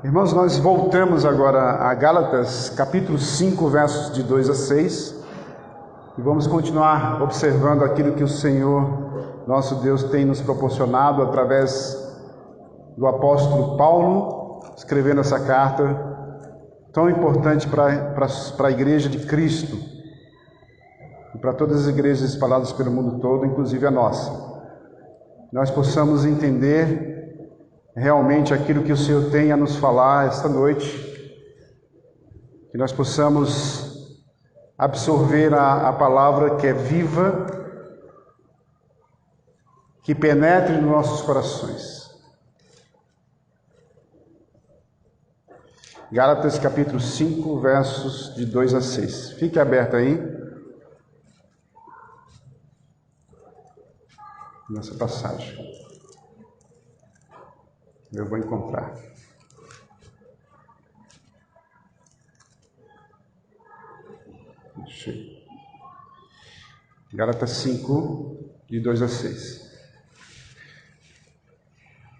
Irmãos, nós voltamos agora a Gálatas, capítulo 5, versos de 2 a 6, e vamos continuar observando aquilo que o Senhor, nosso Deus, tem nos proporcionado através do apóstolo Paulo, escrevendo essa carta tão importante para a igreja de Cristo, e para todas as igrejas espalhadas pelo mundo todo, inclusive a nossa. Nós possamos entender realmente aquilo que o Senhor tem a nos falar esta noite, que nós possamos absorver a palavra que é viva, que penetre nos nossos corações. Gálatas capítulo 5, versos de 2 a 6. Fique aberto aí, nessa passagem. Eu vou encontrar. Gálatas 5, de 2 a 6.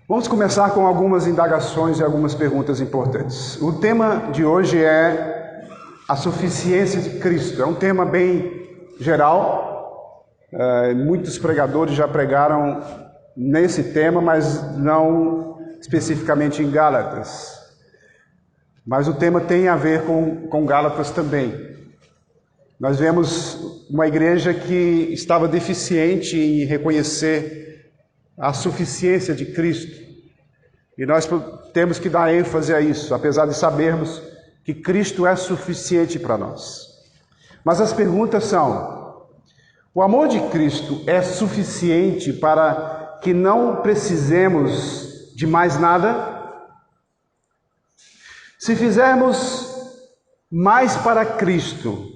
Vamos começar com algumas indagações e algumas perguntas importantes. O tema de hoje é a suficiência de Cristo. É um tema bem geral. Muitos pregadores já pregaram nesse tema, mas não especificamente em Gálatas, mas o tema tem a ver com Gálatas também. Nós vemos uma igreja que estava deficiente em reconhecer a suficiência de Cristo, e nós temos que dar ênfase a isso, apesar de sabermos que Cristo é suficiente para nós. Mas as perguntas são: o amor de Cristo é suficiente para que não precisemos de mais nada? Se fizermos mais para Cristo,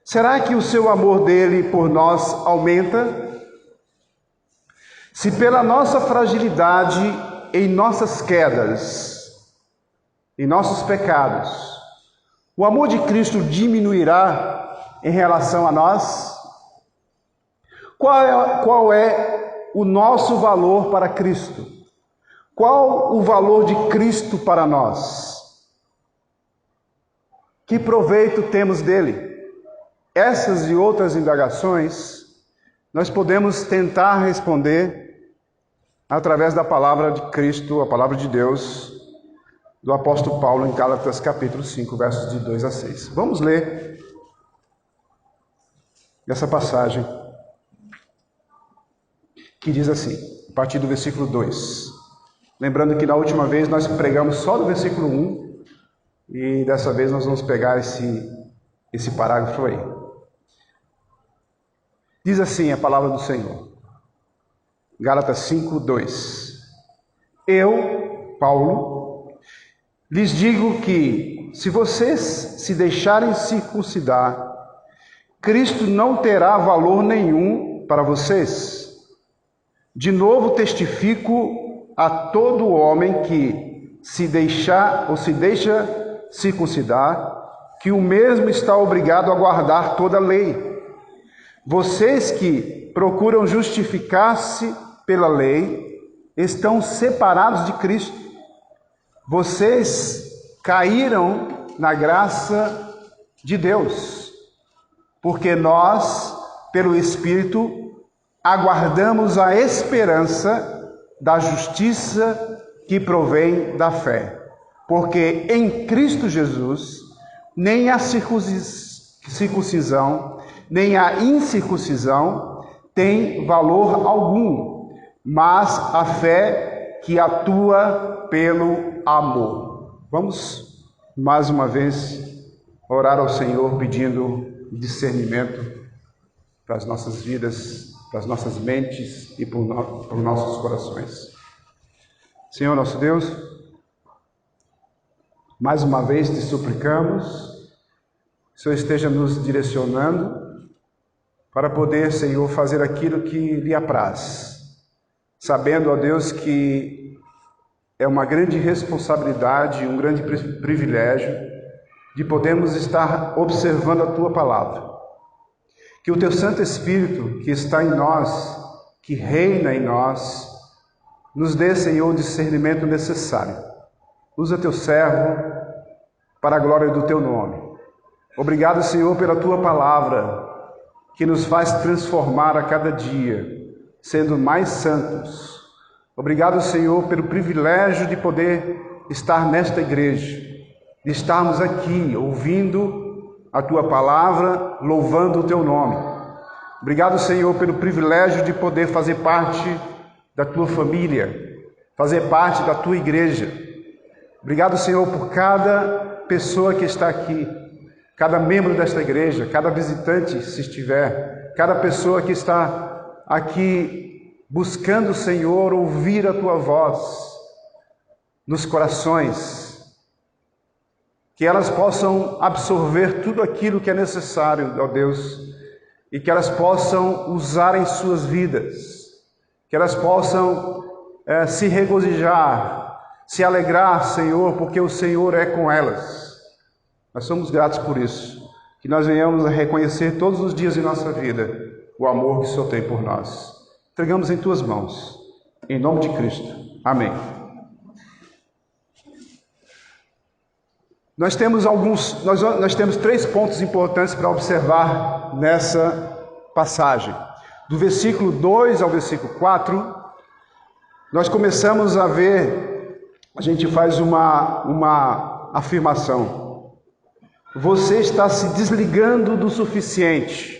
será que o seu amor dele por nós aumenta? Se pela nossa fragilidade, em nossas quedas, em nossos pecados, o amor de Cristo diminuirá em relação a nós? Qual é o nosso valor para Cristo? Qual o valor de Cristo para nós? Que proveito temos dele? Essas e outras indagações nós podemos tentar responder através da palavra de Cristo, a palavra de Deus, do apóstolo Paulo em Gálatas capítulo 5, versos de 2 a 6. Vamos ler essa passagem que diz assim, a partir do versículo 2. Lembrando que na última vez nós pregamos só do versículo 1, e dessa vez nós vamos pegar esse parágrafo aí. Diz assim a palavra do Senhor, Gálatas 5, 2. Eu, Paulo, lhes digo que, se vocês se deixarem circuncidar, Cristo não terá valor nenhum para vocês. De novo testifico a todo homem que se deixa circuncidar, que o mesmo está obrigado a guardar toda a lei. Vocês que procuram justificar-se pela lei, estão separados de Cristo. Vocês caíram na graça de Deus, porque nós, pelo Espírito, aguardamos a esperança da justiça que provém da fé. Porque em Cristo Jesus, nem a circuncisão, nem a incircuncisão tem valor algum, mas a fé que atua pelo amor. Vamos, mais uma vez, orar ao Senhor pedindo discernimento para as nossas vidas, para as nossas mentes e para os nossos corações. Senhor nosso Deus, mais uma vez te suplicamos, que o Senhor esteja nos direcionando para poder, Senhor, fazer aquilo que lhe apraz, sabendo, ó Deus, que é uma grande responsabilidade, um grande privilégio de podermos estar observando a Tua Palavra. Que o Teu Santo Espírito, que está em nós, que reina em nós, nos dê, Senhor, o discernimento necessário Usa teu servo para a glória do teu nome. Obrigado, Senhor, pela tua palavra, que nos faz transformar a cada dia, sendo mais santos. Obrigado, Senhor, pelo privilégio de poder estar nesta igreja, de estarmos aqui ouvindo a tua palavra, louvando o teu nome. Obrigado, Senhor, pelo privilégio de poder fazer parte da tua família, fazer parte da tua igreja. Obrigado, Senhor, por cada pessoa que está aqui, cada membro desta igreja, cada visitante, se estiver, cada pessoa que está aqui buscando, Senhor, ouvir a tua voz nos corações, que elas possam absorver tudo aquilo que é necessário, ó Deus, e que elas possam usar em suas vidas, que elas possam se regozijar, se alegrar, Senhor, porque o Senhor é com elas. Nós somos gratos por isso, que nós venhamos a reconhecer todos os dias de nossa vida o amor que o Senhor tem por nós. Entregamos em tuas mãos, em nome de Cristo. Amém. Nós temos três pontos importantes para observar nessa passagem. Do versículo 2 ao versículo 4, nós começamos a ver, a gente faz uma afirmação. Você está se desligando do suficiente.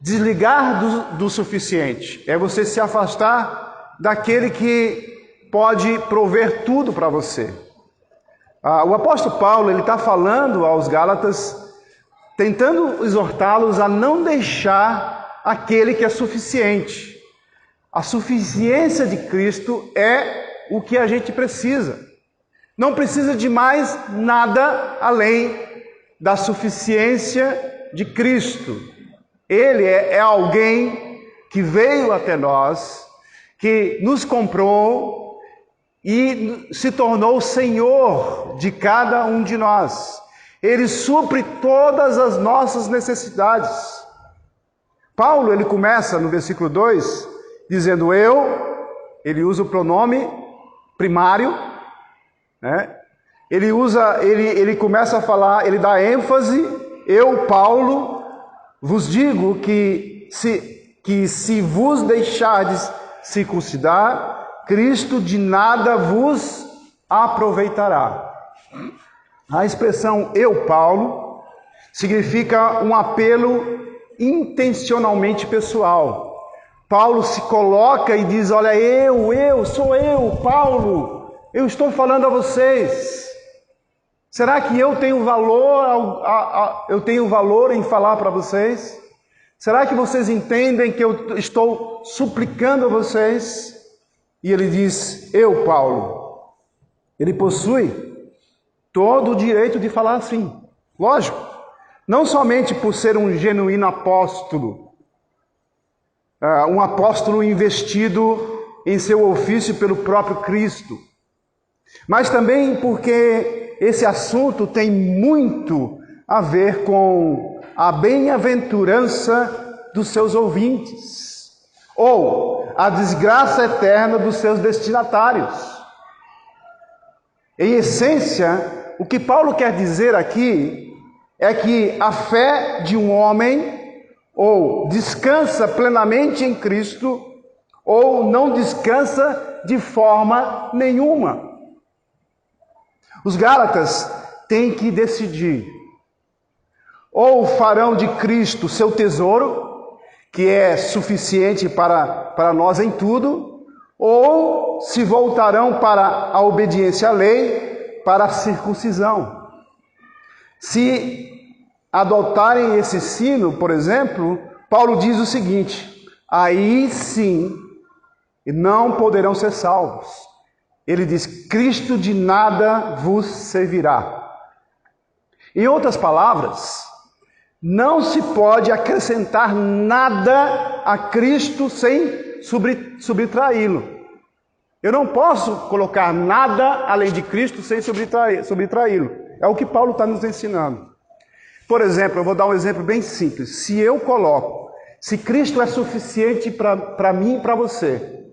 Desligar do suficiente é você se afastar daquele que pode prover tudo para você. O apóstolo Paulo, ele está falando aos Gálatas, tentando exortá-los a não deixar aquele que é suficiente. A suficiência de Cristo é o que a gente precisa. Não precisa de mais nada além da suficiência de Cristo. Ele é alguém que veio até nós, que nos comprou e se tornou Senhor de cada um de nós. Ele supre todas as nossas necessidades. Paulo, ele começa no versículo 2, dizendo ele usa o pronome primário, né? Ele começa a falar, ele dá ênfase, eu, Paulo, vos digo que se vos deixardes circuncidar, Cristo de nada vos aproveitará. A expressão eu, Paulo, significa um apelo intencionalmente pessoal. Paulo se coloca e diz, olha, sou eu, Paulo, eu estou falando a vocês. Será que eu tenho valor em falar para vocês? Será que vocês entendem que eu estou suplicando a vocês? E ele diz, eu, Paulo, ele possui todo o direito de falar assim. Lógico, não somente por ser um genuíno apóstolo, um apóstolo investido em seu ofício pelo próprio Cristo, mas também porque esse assunto tem muito a ver com a bem-aventurança dos seus ouvintes, ou a desgraça eterna dos seus destinatários. Em essência, o que Paulo quer dizer aqui é que a fé de um homem ou descansa plenamente em Cristo, ou não descansa de forma nenhuma. Os Gálatas têm que decidir. Ou farão de Cristo seu tesouro, que é suficiente para nós em tudo, ou se voltarão para a obediência à lei, para a circuncisão. Se adotarem esse ensino, por exemplo, Paulo diz o seguinte, aí sim não poderão ser salvos. Ele diz, Cristo de nada vos servirá. Em outras palavras, não se pode acrescentar nada a Cristo sem subtraí-lo. Eu não posso colocar nada além de Cristo sem subtraí-lo. É o que Paulo está nos ensinando. Por exemplo, eu vou dar um exemplo bem simples. Se Cristo é suficiente para mim e para você,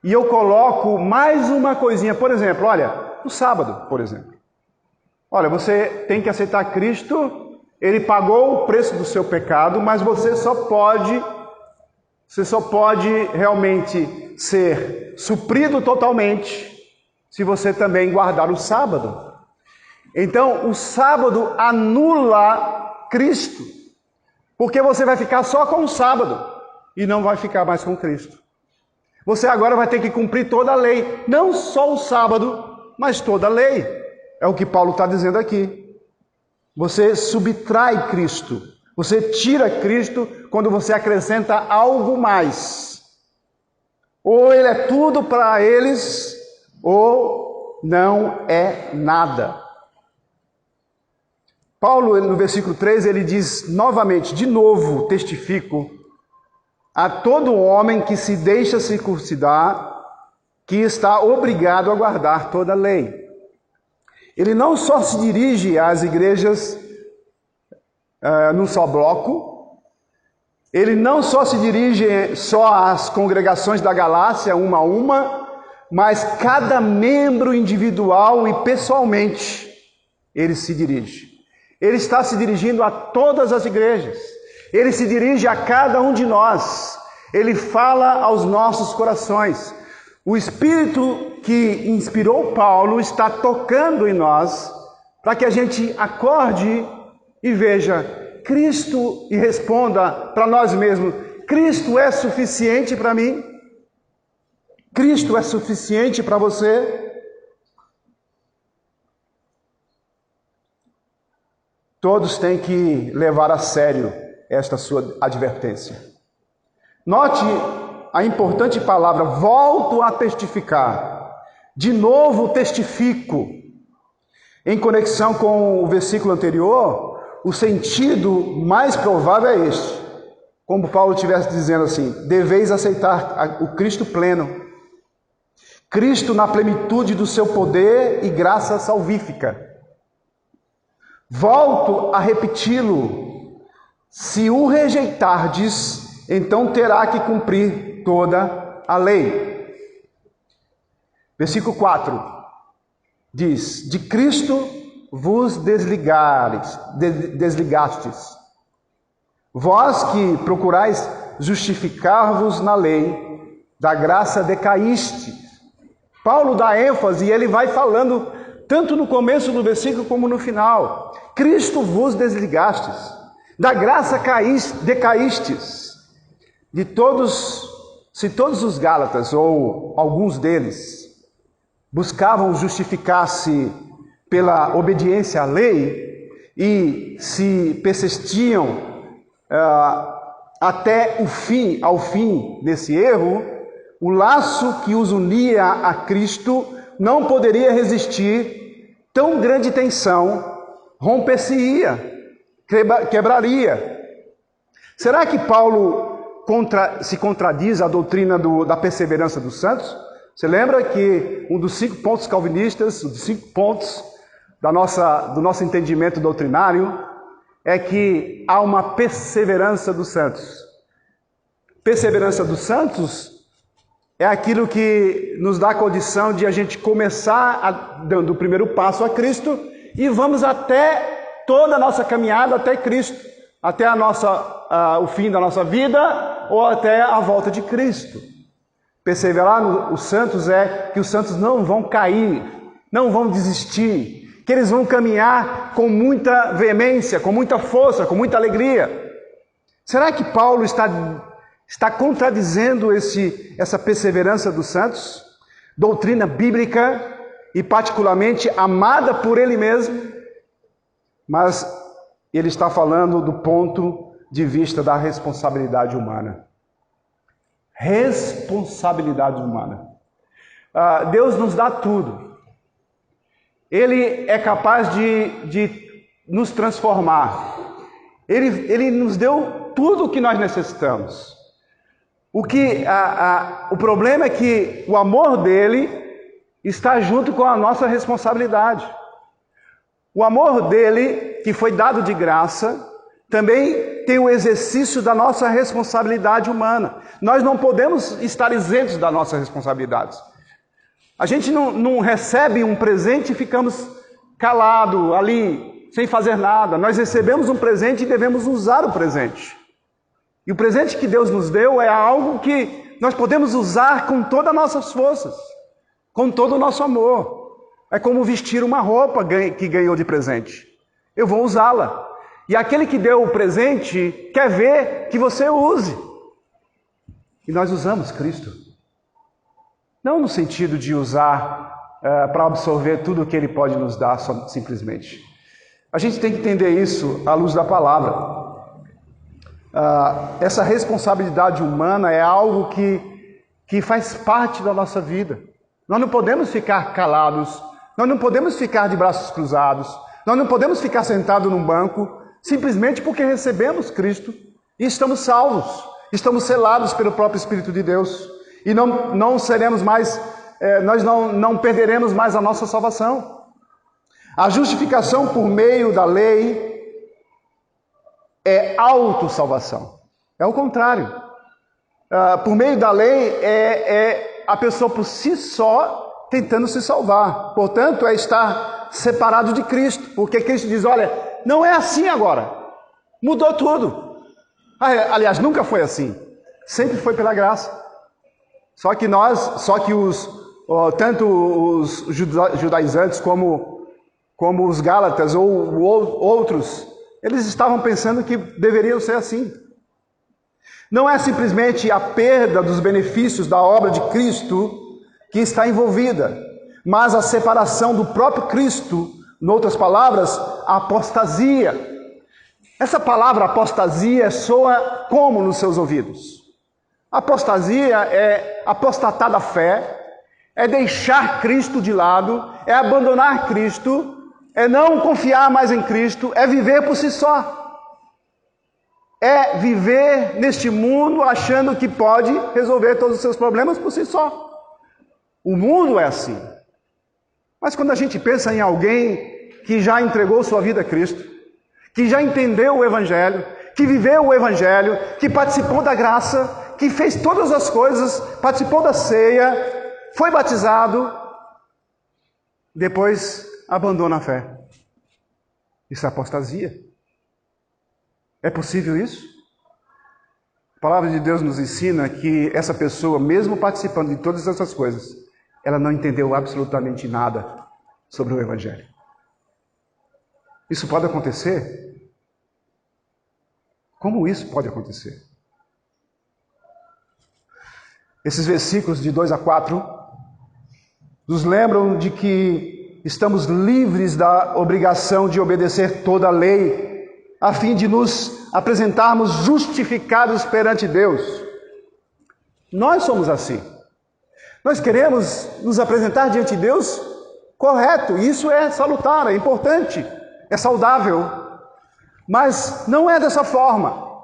e eu coloco mais uma coisinha, por exemplo, olha, o sábado, por exemplo. Olha, você tem que aceitar Cristo, Ele pagou o preço do seu pecado, mas você só pode realmente ser suprido totalmente se você também guardar o sábado. Então, o sábado anula Cristo, porque você vai ficar só com o sábado e não vai ficar mais com Cristo. Você agora vai ter que cumprir toda a lei, não só o sábado, mas toda a lei. É o que Paulo está dizendo aqui. Você subtrai Cristo, você tira Cristo quando você acrescenta algo mais. Ou Ele é tudo para eles, ou não é nada. Paulo, no versículo 3, ele diz novamente, de novo, testifico, a todo homem que se deixa circuncidar, que está obrigado a guardar toda a lei. Ele não só se dirige às igrejas num só bloco, ele não só se dirige só às congregações da Galácia, uma a uma, mas cada membro individual e pessoalmente ele se dirige. Ele está se dirigindo a todas as igrejas. Ele se dirige a cada um de nós. Ele fala aos nossos corações. O Espírito que inspirou Paulo está tocando em nós para que a gente acorde e veja Cristo e responda para nós mesmos: Cristo é suficiente para mim? Cristo é suficiente para você? Todos têm que levar a sério esta sua advertência. Note a importante palavra, volto a testificar. De novo testifico. Em conexão com o versículo anterior, o sentido mais provável é este. Como Paulo estivesse dizendo assim: deveis aceitar o Cristo pleno. Cristo na plenitude do seu poder e graça salvífica. Volto a repeti-lo: se o rejeitardes, então terá que cumprir toda a lei. Versículo 4 diz: de Cristo vos desligastes, vós que procurais justificar-vos na lei, da graça decaíste. Paulo dá ênfase e ele vai falando tanto no começo do versículo como no final. Cristo vos desligastes, da graça decaístes. Se todos os Gálatas, ou alguns deles, buscavam justificar-se pela obediência à lei e se persistiam até ao fim desse erro, o laço que os unia a Cristo não poderia resistir tão grande tensão, romper-se-ia, quebraria. Será que Paulo se contradiz à doutrina da perseverança dos santos? Você lembra que um dos 5 pontos calvinistas, um dos 5 pontos do nosso entendimento doutrinário, é que há uma perseverança dos santos. Perseverança dos santos é aquilo que nos dá a condição de a gente começar dando o primeiro passo a Cristo e vamos até toda a nossa caminhada até Cristo, até o fim da nossa vida ou até a volta de Cristo. Perseverar nos santos é que os santos não vão cair, não vão desistir, que eles vão caminhar com muita veemência, com muita força, com muita alegria. Será que Paulo está contradizendo essa perseverança dos santos? Doutrina bíblica e particularmente amada por ele mesmo, mas ele está falando do ponto de vista da responsabilidade humana. Responsabilidade humana. Deus nos dá tudo. Ele é capaz de nos transformar. Ele nos deu tudo o que nós necessitamos. O problema é que o amor dele está junto com a nossa responsabilidade. O amor dele, que foi dado de graça, também tem o exercício da nossa responsabilidade humana. Nós não podemos estar isentos das nossas responsabilidades. A gente não recebe um presente e ficamos calados ali, sem fazer nada. Nós recebemos um presente e devemos usar o presente. E o presente que Deus nos deu é algo que nós podemos usar com todas as nossas forças, com todo o nosso amor. É como vestir uma roupa que ganhou de presente. Eu vou usá-la. E aquele que deu o presente quer ver que você use. E nós usamos Cristo. Não no sentido de usar para absorver tudo o que Ele pode nos dar, simplesmente. A gente tem que entender isso à luz da palavra. Essa responsabilidade humana é algo que faz parte da nossa vida. Nós não podemos ficar calados, nós não podemos ficar de braços cruzados, nós não podemos ficar sentados num banco, simplesmente porque recebemos Cristo e estamos salvos, estamos selados pelo próprio Espírito de Deus. E não seremos mais, nós não perderemos mais a nossa salvação. A justificação por meio da lei é autossalvação. É o contrário. Por meio da lei é a pessoa por si só tentando se salvar. Portanto, é estar separado de Cristo. Porque Cristo diz, olha, não é assim agora. Mudou tudo. Aliás, nunca foi assim. Sempre foi pela graça. Só que tanto os judaizantes como os gálatas ou outros, eles estavam pensando que deveriam ser assim. Não é simplesmente a perda dos benefícios da obra de Cristo que está envolvida, mas a separação do próprio Cristo, em outras palavras, a apostasia. Essa palavra apostasia soa como nos seus ouvidos? Apostasia é apostatar da fé, é deixar Cristo de lado, é abandonar Cristo, é não confiar mais em Cristo, é viver por si só. É viver neste mundo achando que pode resolver todos os seus problemas por si só. O mundo é assim. Mas quando a gente pensa em alguém que já entregou sua vida a Cristo, que já entendeu o Evangelho, que viveu o Evangelho, que participou da graça, que fez todas as coisas, participou da ceia, foi batizado, depois abandona a fé. Isso é apostasia. É possível isso? A palavra de Deus nos ensina que essa pessoa, mesmo participando de todas essas coisas, ela não entendeu absolutamente nada sobre o Evangelho. Isso pode acontecer? Como isso pode acontecer? Esses versículos de 2 a 4 nos lembram de que estamos livres da obrigação de obedecer toda a lei, a fim de nos apresentarmos justificados perante Deus. Nós somos assim. Nós queremos nos apresentar diante de Deus correto. Isso é salutar, é importante, é saudável. Mas não é dessa forma.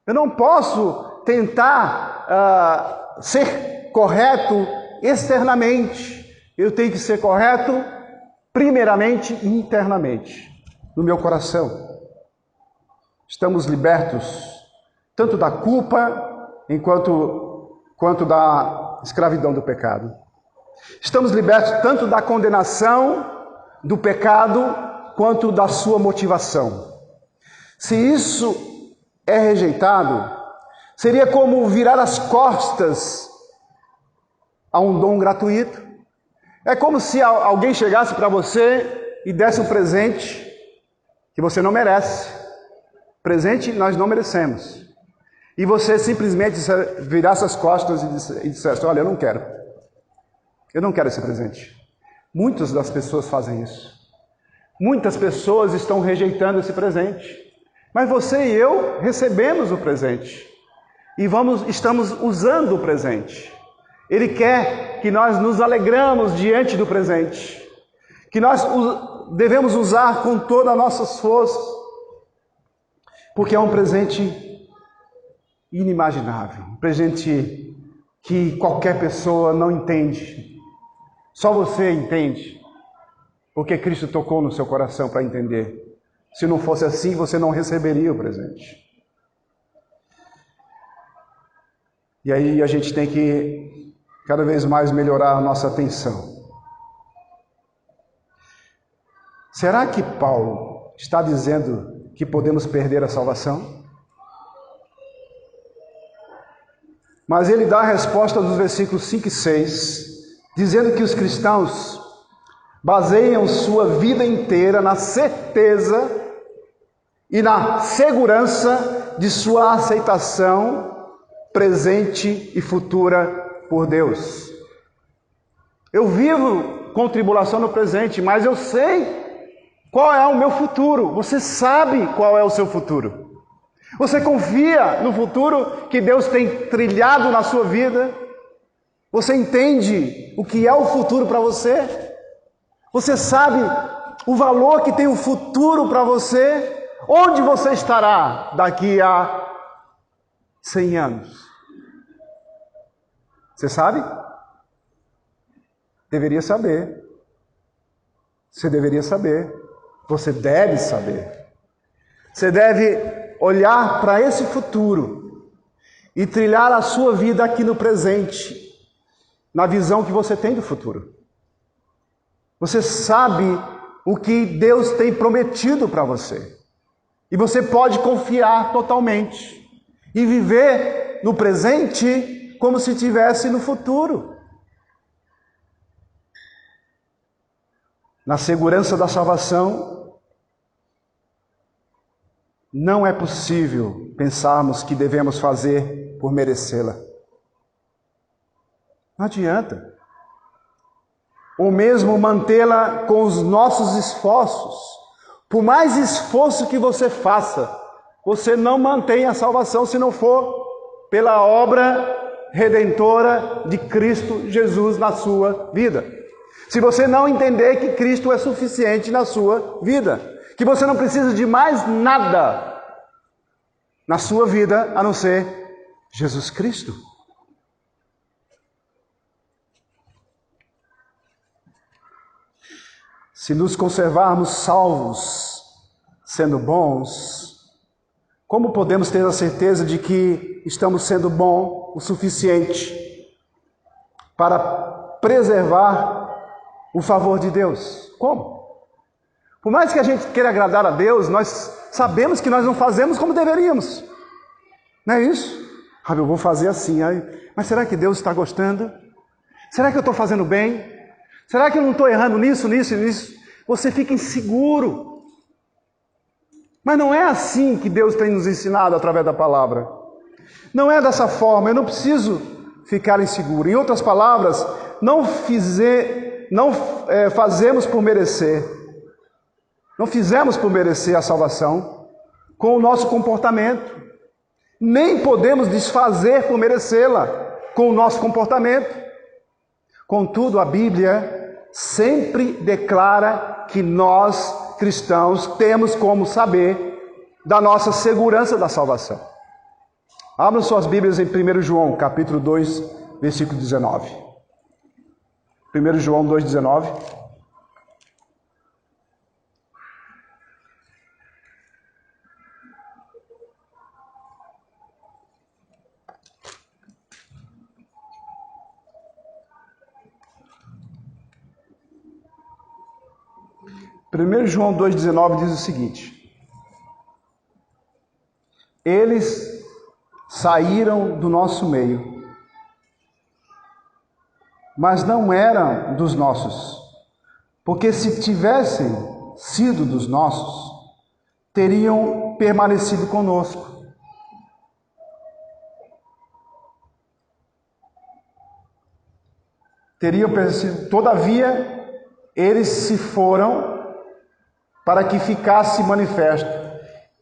Eu não posso tentar ser correto externamente. Eu tenho que ser correto primeiramente internamente, no meu coração. Estamos libertos tanto da culpa quanto da escravidão do pecado. Estamos libertos tanto da condenação do pecado quanto da sua motivação. Se isso é rejeitado, seria como virar as costas a um dom gratuito. É como se alguém chegasse para você e desse um presente que você não merece. Presente nós não merecemos. E você simplesmente virasse as costas e dissesse, olha, eu não quero. Eu não quero esse presente. Muitas das pessoas fazem isso. Muitas pessoas estão rejeitando esse presente. Mas você e eu recebemos o presente. E estamos usando o presente. Ele quer que nós nos alegramos diante do presente. Que nós devemos usar com todas as nossas forças. Porque é um presente inimaginável. Um presente que qualquer pessoa não entende. Só você entende. Porque Cristo tocou no seu coração para entender. Se não fosse assim, você não receberia o presente. E aí a gente tem que cada vez mais melhorar a nossa atenção. Será que Paulo está dizendo que podemos perder a salvação? Mas ele dá a resposta nos versículos 5 e 6, dizendo que os cristãos baseiam sua vida inteira na certeza e na segurança de sua aceitação presente e futura por Deus. Eu vivo com tribulação no presente, mas eu sei qual é o meu futuro. Você sabe qual é o seu futuro. Você confia no futuro que Deus tem trilhado na sua vida? Você entende o que é o futuro para você? Você sabe o valor que tem o futuro para você? Onde você estará daqui a 100 anos? Você sabe? Deveria saber. Você deveria saber. Você deve saber. Você deve olhar para esse futuro e trilhar a sua vida aqui no presente, na visão que você tem do futuro. Você sabe o que Deus tem prometido para você. E você pode confiar totalmente e viver no presente como se estivesse no futuro. Na segurança da salvação, não é possível pensarmos que devemos fazer por merecê-la. Não adianta. Ou mesmo mantê-la com os nossos esforços. Por mais esforço que você faça, você não mantém a salvação se não for pela obra redentora de Cristo Jesus na sua vida. Se você não entender que Cristo é suficiente na sua vida, que você não precisa de mais nada na sua vida a não ser Jesus Cristo. Se nos conservarmos salvos, sendo bons, como podemos ter a certeza de que estamos sendo bom o suficiente para preservar o favor de Deus? Como? Por mais que a gente queira agradar a Deus, nós sabemos que nós não fazemos como deveríamos. Não é isso? Eu vou fazer assim. Mas será que Deus está gostando? Será que eu estou fazendo bem? Será que eu não estou errando nisso? Você fica inseguro. Mas não é assim que Deus tem nos ensinado através da palavra. Não é dessa forma. Eu não preciso ficar inseguro. Em outras palavras, não fazemos por merecer. Não fizemos por merecer a salvação com o nosso comportamento. Nem podemos desfazer por merecê-la com o nosso comportamento. Contudo, a Bíblia sempre declara que nós, cristãos, temos como saber da nossa segurança da salvação. Abram suas Bíblias em 1 João, capítulo 2, versículo 19. 1 João 2, 19. 1 João 2,19 diz o seguinte: eles saíram do nosso meio, mas não eram dos nossos, porque se tivessem sido dos nossos, teriam permanecido conosco. Todavia, eles se foram para que ficasse manifesto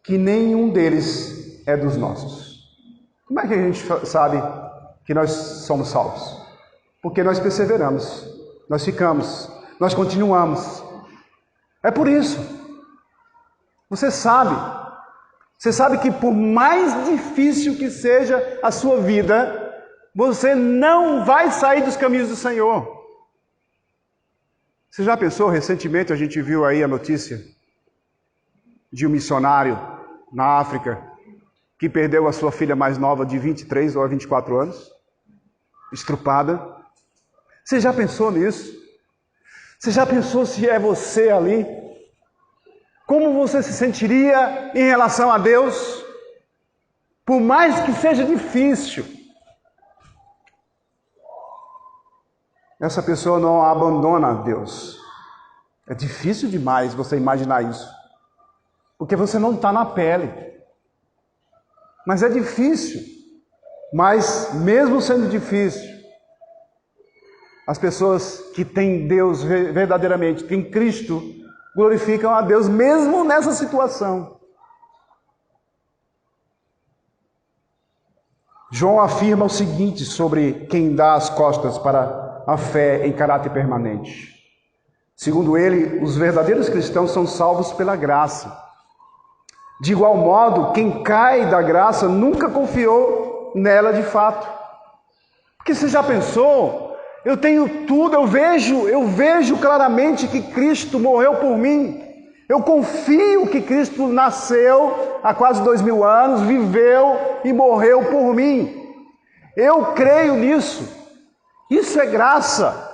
que nenhum deles é dos nossos. Como é que a gente sabe que nós somos salvos? Porque nós perseveramos, nós ficamos, nós continuamos. É por isso. Você sabe que por mais difícil que seja a sua vida, você não vai sair dos caminhos do Senhor. Você já pensou, recentemente a gente viu aí a notícia de um missionário na África que perdeu a sua filha mais nova de 23 ou 24 anos, estrupada. Você já pensou nisso? Você já pensou se é você ali? Como você se sentiria em relação a Deus? Por mais que seja difícil, essa pessoa não abandona Deus. É difícil demais você imaginar isso, porque você não está na pele. Mas é difícil. Mas mesmo sendo difícil, as pessoas que têm Deus verdadeiramente, têm Cristo, glorificam a Deus mesmo nessa situação. João afirma o seguinte sobre quem dá as costas para a fé em caráter permanente. Segundo ele, os verdadeiros cristãos são salvos pela graça. De igual modo, quem cai da graça nunca confiou nela de fato. Porque você já pensou? Eu tenho tudo, eu vejo claramente que Cristo morreu por mim. Eu confio que Cristo nasceu há quase 2000 anos, viveu e morreu por mim. Eu creio nisso. Isso é graça.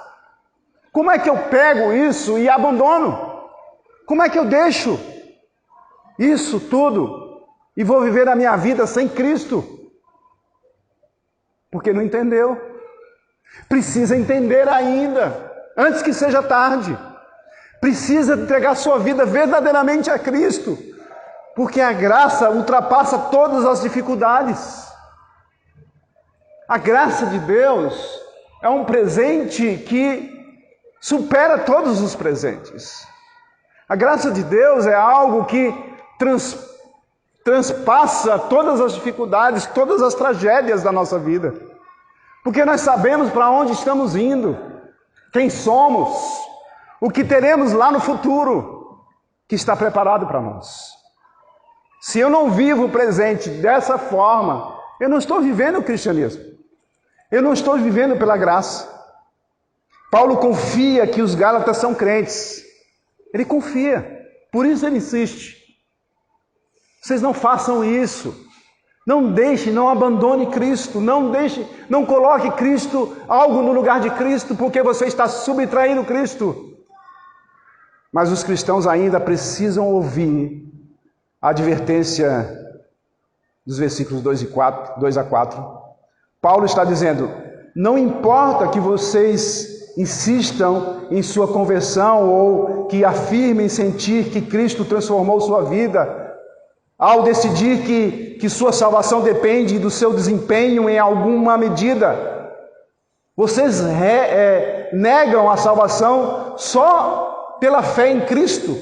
Como é que eu pego isso e abandono? Como é que eu deixo isso tudo e vou viver a minha vida sem Cristo? Porque não entendeu. Precisa entender ainda, antes que seja tarde. Precisa entregar sua vida verdadeiramente a Cristo, porque a graça ultrapassa todas as dificuldades. A graça de Deus é um presente que supera todos os presentes. A graça de Deus é algo que transpassa todas as dificuldades, todas as tragédias da nossa vida. Porque nós sabemos para onde estamos indo, quem somos, o que teremos lá no futuro, que está preparado para nós. Se eu não vivo o presente dessa forma, eu não estou vivendo o cristianismo. Eu não estou vivendo pela graça. Paulo confia que os Gálatas são crentes. Ele confia, por isso ele insiste. Vocês não façam isso. Não deixe, não abandone Cristo. Não coloque Cristo, algo no lugar de Cristo, porque você está subtraindo Cristo. Mas os cristãos ainda precisam ouvir a advertência dos versículos 2 a 4. Paulo está dizendo: não importa que vocês insistam em sua conversão ou que afirmem sentir que Cristo transformou sua vida, ao decidir que sua salvação depende do seu desempenho em alguma medida. Vocês negam a salvação só pela fé em Cristo.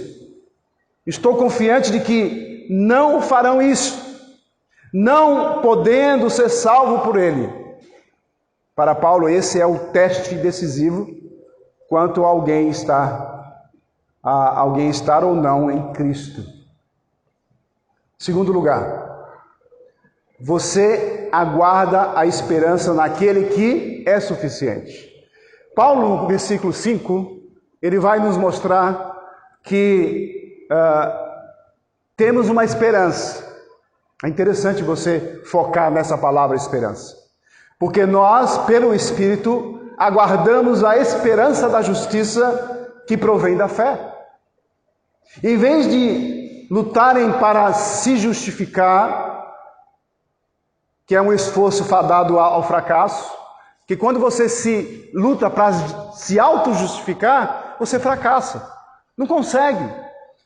Estou confiante de que não farão isso, não podendo ser salvo por Ele. Para Paulo, esse é o teste decisivo quanto a alguém estar ou não em Cristo. Segundo lugar, você aguarda a esperança naquele que é suficiente. Paulo, no versículo 5, ele vai nos mostrar que temos uma esperança. É interessante você focar nessa palavra esperança. Porque nós, pelo Espírito, aguardamos a esperança da justiça que provém da fé. Em vez de lutarem para se justificar, que é um esforço fadado ao fracasso, que quando você se luta para se auto-justificar, você fracassa. Não consegue.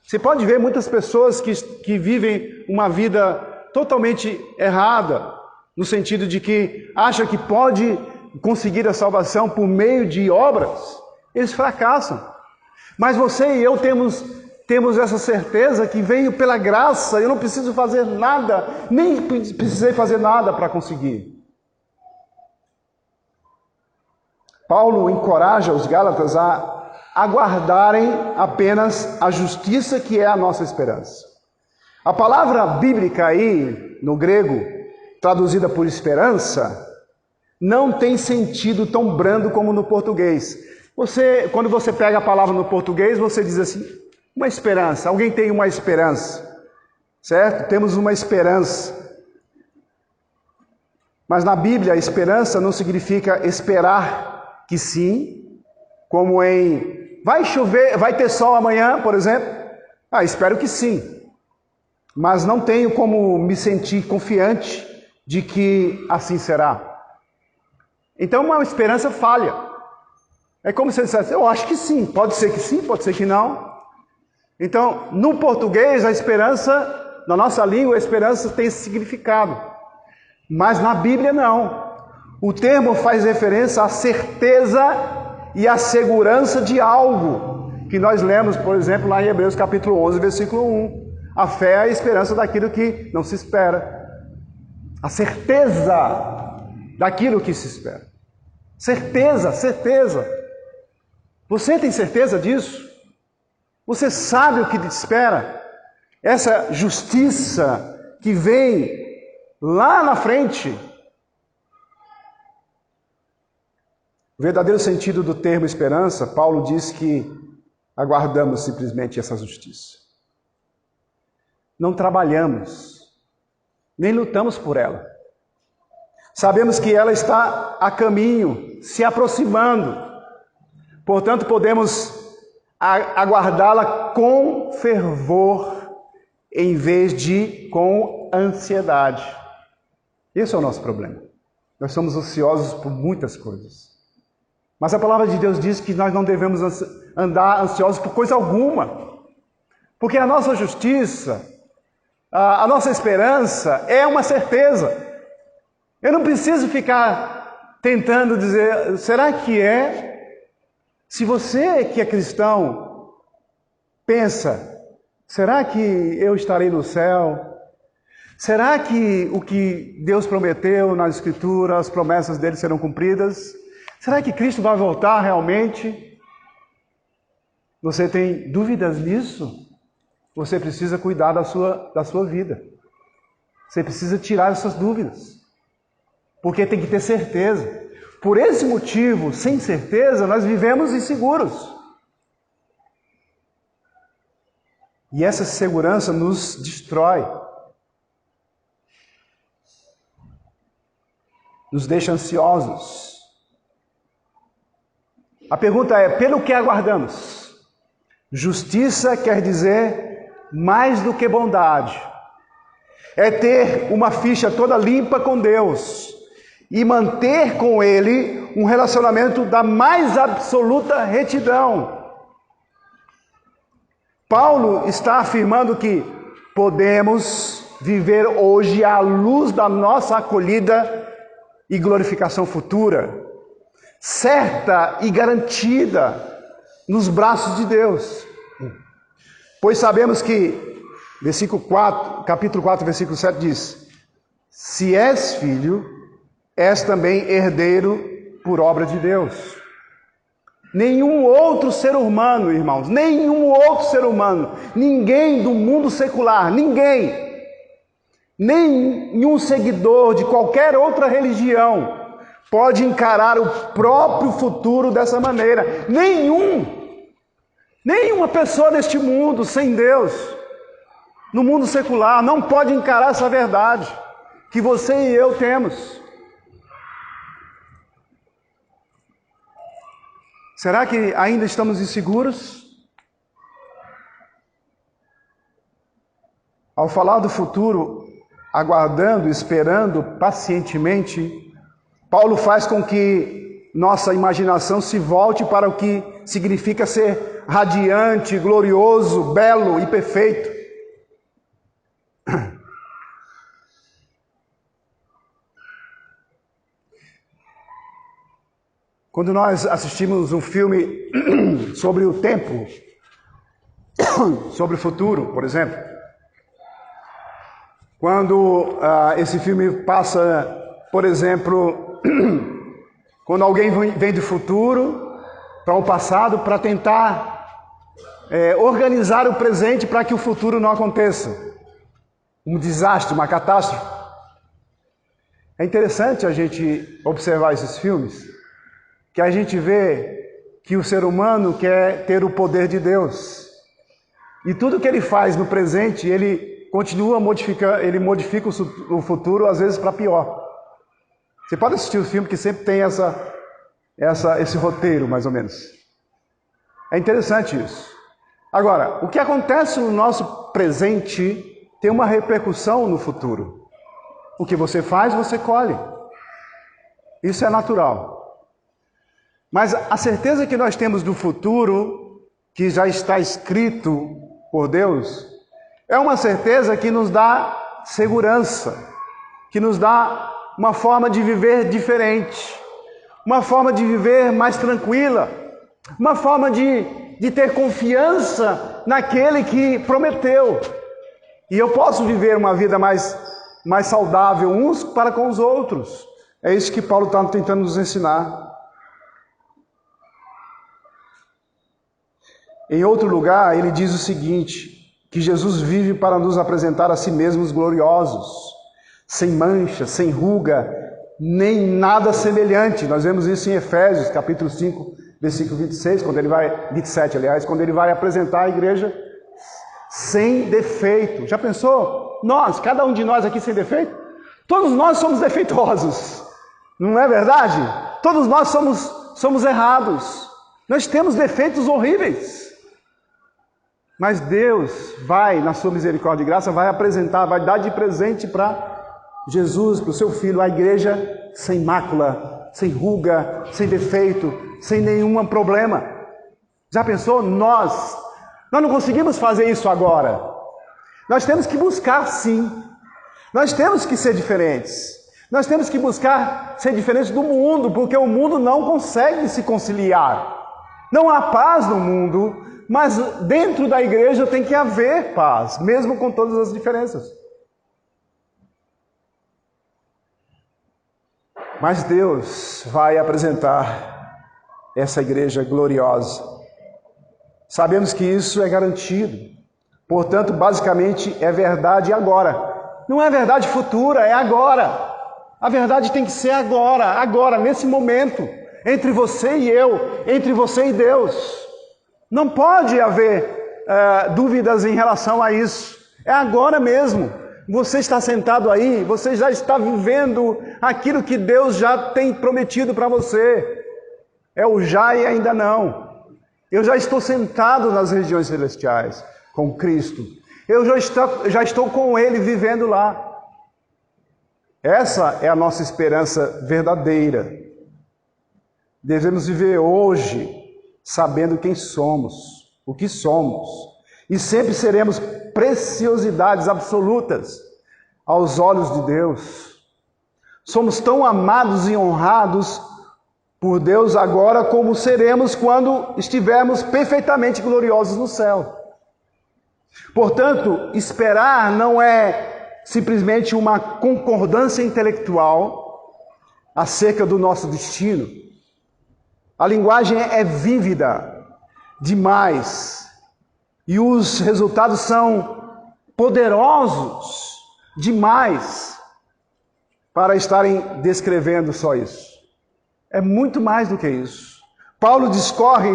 Você pode ver muitas pessoas que vivem uma vida totalmente errada, no sentido de que acha que pode conseguir a salvação por meio de obras. Eles fracassam. Mas você e eu temos essa certeza que veio pela graça. Eu não preciso fazer nada, nem precisei fazer nada para conseguir. Paulo encoraja os Gálatas a aguardarem apenas a justiça que é a nossa esperança. A palavra bíblica aí, no grego, traduzida por esperança, não tem sentido tão brando como no português. Quando você pega a palavra no português, você diz assim, uma esperança. Alguém tem uma esperança, certo? Temos uma esperança. Mas na Bíblia, a esperança não significa esperar que sim, como em vai chover, vai ter sol amanhã, por exemplo? Espero que sim. Mas não tenho como me sentir confiante de que assim será. Então uma esperança falha. É como se eu dissesse, eu acho que sim, pode ser que não. Então, no português, a esperança, na nossa língua, a esperança tem esse significado. Mas na Bíblia não. O termo faz referência à certeza e à segurança de algo, que nós lemos, por exemplo, lá em Hebreus capítulo 11, versículo 1. A fé é a esperança daquilo que não se espera. A certeza daquilo que se espera. Certeza, certeza. Você tem certeza disso? Você sabe o que te espera? Essa justiça que vem lá na frente. O verdadeiro sentido do termo esperança, Paulo diz que aguardamos simplesmente essa justiça. Não trabalhamos, nem lutamos por ela. Sabemos que ela está a caminho, se aproximando. Portanto, podemos aguardá-la com fervor, em vez de com ansiedade. Esse é o nosso problema. Nós somos ansiosos por muitas coisas. Mas a palavra de Deus diz que nós não devemos andar ansiosos por coisa alguma. Porque a nossa justiça, a nossa esperança é uma certeza. Eu não preciso ficar tentando dizer, será que é? Se você que é cristão pensa, será que eu estarei no céu? Será que o que Deus prometeu na Escritura, as promessas dele serão cumpridas? Será que Cristo vai voltar realmente? Você tem dúvidas nisso? Você precisa cuidar da sua vida. Você precisa tirar essas dúvidas. Porque tem que ter certeza. Por esse motivo, sem certeza, nós vivemos inseguros. E essa segurança nos destrói. Nos deixa ansiosos. A pergunta é, pelo que aguardamos? Justiça quer dizer mais do que bondade. É ter uma ficha toda limpa com Deus e manter com Ele um relacionamento da mais absoluta retidão. Paulo está afirmando que podemos viver hoje à luz da nossa acolhida e glorificação futura, certa e garantida nos braços de Deus. Pois sabemos que, capítulo 4, versículo 7 diz, se és filho, és também herdeiro por obra de Deus. Nenhum outro ser humano, irmãos, nenhum outro ser humano, ninguém do mundo secular, nenhum seguidor de qualquer outra religião pode encarar o próprio futuro dessa maneira. Nenhuma pessoa neste mundo sem Deus, no mundo secular, não pode encarar essa verdade que você e eu temos. Será que ainda estamos inseguros? Ao falar do futuro, aguardando, esperando pacientemente, Paulo faz com que nossa imaginação se volte para o que significa ser radiante, glorioso, belo e perfeito. Quando nós assistimos um filme sobre o tempo, sobre o futuro, por exemplo, quando esse filme passa, por exemplo, quando alguém vem do futuro para o passado para tentar organizar o presente para que o futuro não aconteça, um desastre, uma catástrofe. É interessante a gente observar esses filmes, que a gente vê que o ser humano quer ter o poder de Deus. E tudo que ele faz no presente, ele continua modificando, ele modifica o futuro, às vezes para pior. Você pode assistir o filme que sempre tem esse roteiro, mais ou menos. É interessante isso. Agora, o que acontece no nosso presente tem uma repercussão no futuro. O que você faz, você colhe. Isso é natural. Mas a certeza que nós temos do futuro, que já está escrito por Deus, é uma certeza que nos dá segurança, que nos dá uma forma de viver diferente, uma forma de viver mais tranquila, uma forma de ter confiança naquele que prometeu. E eu posso viver uma vida mais saudável uns para com os outros. É isso que Paulo está tentando nos ensinar. Em outro lugar, ele diz o seguinte, que Jesus vive para nos apresentar a si mesmos gloriosos, sem mancha, sem ruga, nem nada semelhante. Nós vemos isso em Efésios, capítulo 5, versículo 26, 27, aliás, quando ele vai apresentar a igreja sem defeito. Já pensou? Nós, cada um de nós aqui sem defeito? Todos nós somos defeituosos, não é verdade? Todos nós somos errados. Nós temos defeitos horríveis. Mas Deus vai, na sua misericórdia e graça, vai apresentar, vai dar de presente para Jesus, para o seu Filho, a igreja sem mácula, sem ruga, sem defeito, sem nenhum problema. Já pensou? Nós não conseguimos fazer isso agora. Nós temos que buscar sim. Nós temos que ser diferentes. Nós temos que buscar ser diferentes do mundo, porque o mundo não consegue se conciliar. Não há paz no mundo, mas dentro da igreja tem que haver paz, mesmo com todas as diferenças. Mas Deus vai apresentar essa igreja gloriosa. Sabemos que isso é garantido. Portanto, basicamente, é verdade agora. Não é verdade futura, é agora. A verdade tem que ser agora, nesse momento. Entre você e eu, entre você e Deus. Não pode haver dúvidas em relação a isso. É agora mesmo. Você está sentado aí, você já está vivendo aquilo que Deus já tem prometido para você. É o já e ainda não. Eu já estou sentado nas regiões celestiais com Cristo. Eu já estou com Ele vivendo lá. Essa é a nossa esperança verdadeira. Devemos viver hoje sabendo quem somos, o que somos. E sempre seremos preciosidades absolutas aos olhos de Deus. Somos tão amados e honrados por Deus agora como seremos quando estivermos perfeitamente gloriosos no céu. Portanto, esperar não é simplesmente uma concordância intelectual acerca do nosso destino. A linguagem é vívida demais e os resultados são poderosos demais para estarem descrevendo só isso. É muito mais do que isso. Paulo discorre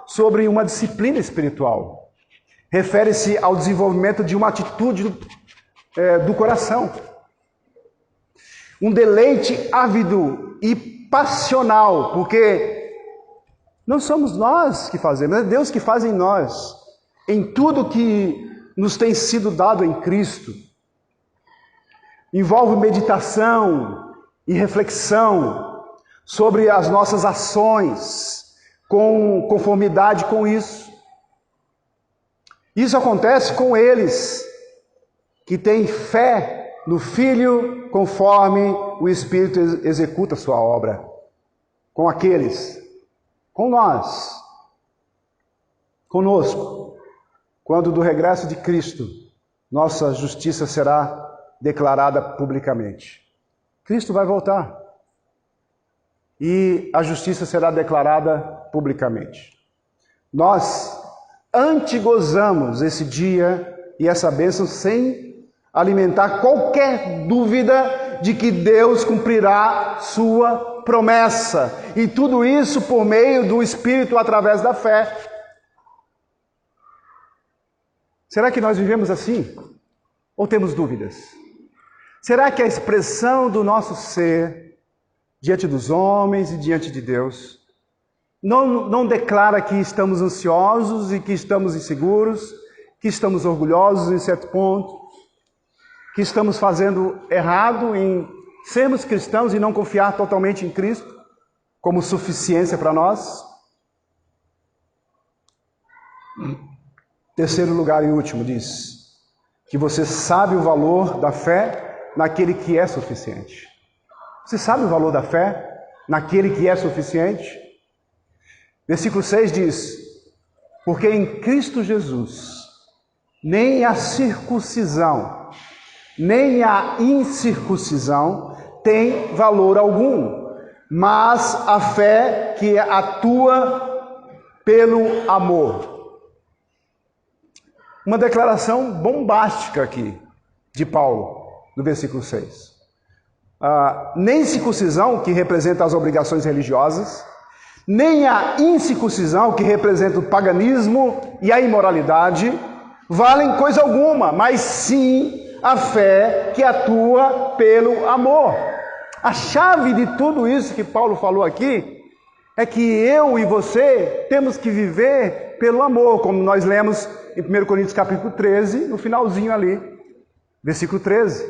sobre uma disciplina espiritual. Refere-se ao desenvolvimento de uma atitude do coração. Um deleite ávido e passional, porque não somos nós que fazemos, é Deus que faz em nós, em tudo que nos tem sido dado em Cristo. Envolve meditação e reflexão sobre as nossas ações, com conformidade com isso. Isso acontece com eles que têm fé no Filho conforme o Espírito executa a sua obra. Com aqueles, com nós, conosco, quando do regresso de Cristo, nossa justiça será declarada publicamente. Cristo vai voltar e a justiça será declarada publicamente. Nós antegozamos esse dia e essa bênção sem alimentar qualquer dúvida de que Deus cumprirá sua promessa. E tudo isso por meio do Espírito através da fé. Será que nós vivemos assim? Ou temos dúvidas? Será que a expressão do nosso ser diante dos homens e diante de Deus não declara que estamos ansiosos e que estamos inseguros, que estamos orgulhosos em certo ponto, que estamos fazendo errado em sermos cristãos e não confiar totalmente em Cristo como suficiência para nós. Terceiro lugar e último, diz que você sabe o valor da fé naquele que é suficiente. Você sabe o valor da fé naquele que é suficiente? Versículo 6 diz: porque em Cristo Jesus nem a circuncisão, nem a incircuncisão tem valor algum, mas a fé que atua pelo amor. Uma declaração bombástica aqui de Paulo, no versículo 6. Nem circuncisão, que representa as obrigações religiosas, nem a incircuncisão, que representa o paganismo e a imoralidade, valem coisa alguma, mas sim a fé que atua pelo amor. A chave de tudo isso que Paulo falou aqui é que eu e você temos que viver pelo amor, como nós lemos em 1 Coríntios capítulo 13, no finalzinho ali, versículo 13,